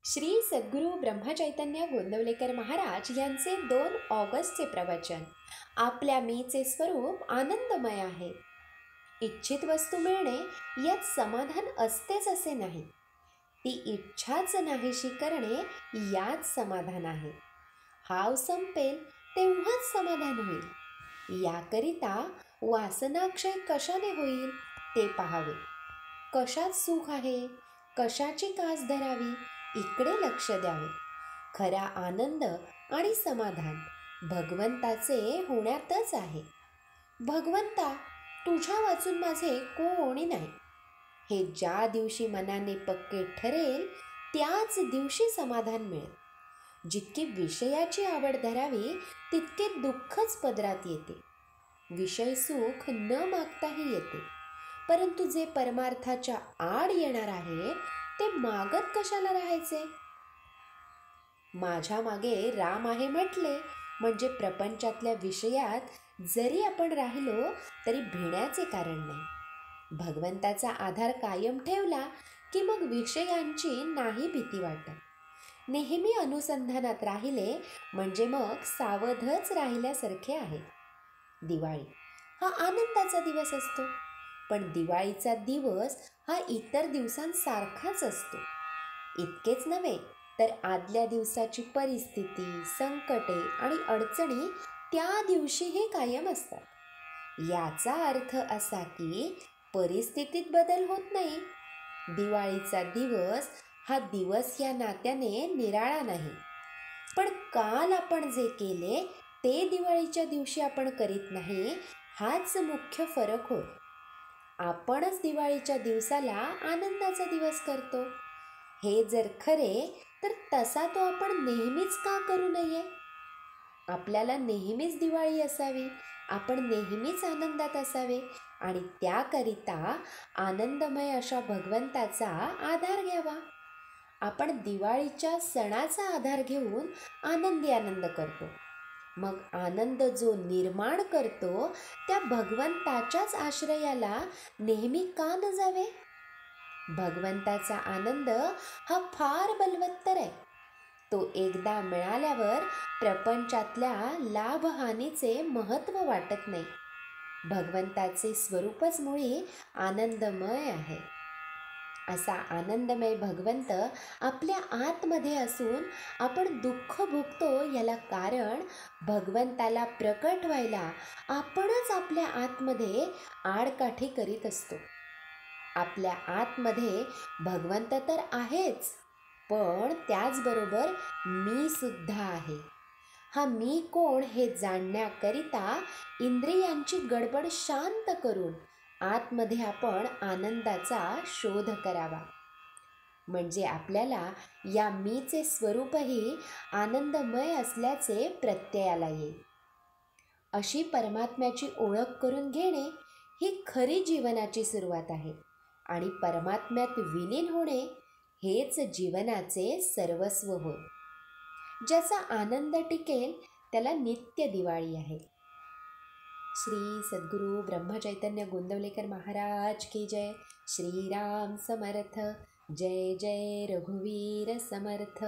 श्री सद्गुरू ब्रह्मचैतन्य गोंदवलेकर महाराज यांचे 2 ऑगस्टचे प्रवचन. आपल्या मीचे स्वरूप आनंदमय आहे. इच्छित वस्तू मिळणे यात समाधान असतेच असे नाही. ती इच्छाच नाहीशी करणे यात समाधान आहे. हाव संपेल तेव्हाच समाधान होईल. याकरिता वासनाक्षय कशाने होईल ते पाहावे. कशात सुख आहे, कशाची कास धरावी, इकडे लक्ष द्यावे. खरा आनंद आणि समाधान भगवंताचे होण्यातच आहे. भगवंता, तुझ्या वाचून माझे कोणी नाही, हे ज्या दिवशी मनाने पक्के ठरेल त्याच दिवशी समाधान मिळेल. जितकी विषयाची आवड धरावी तितके दुःखच पदरात येते. विषय सुख न मागताही येते, परंतु जे परमार्थाच्या आड येणार आहे ते मागत कशाला राहायचे. माझ्या मागे राम आहे म्हटले म्हणजे प्रपंचातल्या विषयात जरी आपण राहिलो तरी भिण्याचे कारण नाही. भगवंताचा आधार कायम ठेवला की मग विषयांची नाही भीती वाटत. नेहमी अनुसंधानात राहिले म्हणजे मग सावधच राहिल्यासारखे आहे. दिवाळी हा आनंदाचा दिवस असतो, पण दिवाळीचा दिवस हा इतर दिवसांसारखाच असतो. इतकेच नव्हे तर आदल्या दिवसाची परिस्थिती, संकटे आणि अडचणी त्या दिवशीही कायम असतात. याचा अर्थ असा की परिस्थितीत बदल होत नाही. दिवाळीचा दिवस हा दिवस या नात्याने निराळा नाही, पण काल आपण जे केले ते दिवाळीच्या दिवशी आपण करीत नाही, हाच मुख्य फरक होय. आपणच दिवाळीच्या दिवसाला आनंदाचा दिवस करतो. हे जर खरे तर तसा तो आपण नेहमीच का करू नये. आपल्याला नेहमीच दिवाळी असावी, आपण नेहमीच आनंदात असावे आणि त्याकरिता आनंदमय अशा भगवंताचा आधार घ्यावा. आपण दिवाळीच्या सणाचा आधार घेऊन आनंदी आनंद करतो. मग आनंद जो निर्माण करतो त्या भगवंताच्याच आश्रयाला नेहमी का न जावे. भगवंताचा आनंद हा फार बलवत्तर आहे. तो एकदा मिळाल्यावर प्रपंचातल्या लाभहानीचे महत्त्व वाटत नाही. भगवंताचे स्वरूपच मुळी आनंदमय आहे. असा आनंदमय भगवंत आपल्या आतमध्ये असून आपण दुःख भोगतो, याला कारण भगवंताला प्रकट व्हायला आपणच आपल्या आतमध्ये आडकाठी करीत असतो. आपल्या आतमध्ये भगवंत तर आहेच, पण त्याचबरोबर मी सुद्धा आहे. हा मी कोण हे जाणण्याकरिता इंद्रियांची गडबड शांत करून आतमध्ये आपण आनंदाचा शोध करावा. म्हणजे आपल्याला या मीचे स्वरूपही आनंदमय असल्याचे प्रत्ययाला येईल. अशी परमात्म्याची ओळख करून घेणे ही खरी जीवनाची सुरुवात आहे आणि परमात्म्यात विलीन होणे हेच जीवनाचे सर्वस्व होय. ज्याचा आनंद टिकेल त्याला नित्य दिवाळी आहे. श्री सद्गुरू ब्रह्मचैतन्य गोंदवलेकर महाराज की जय. श्रीराम समर्थ. जय जय रघुवीर समर्थ.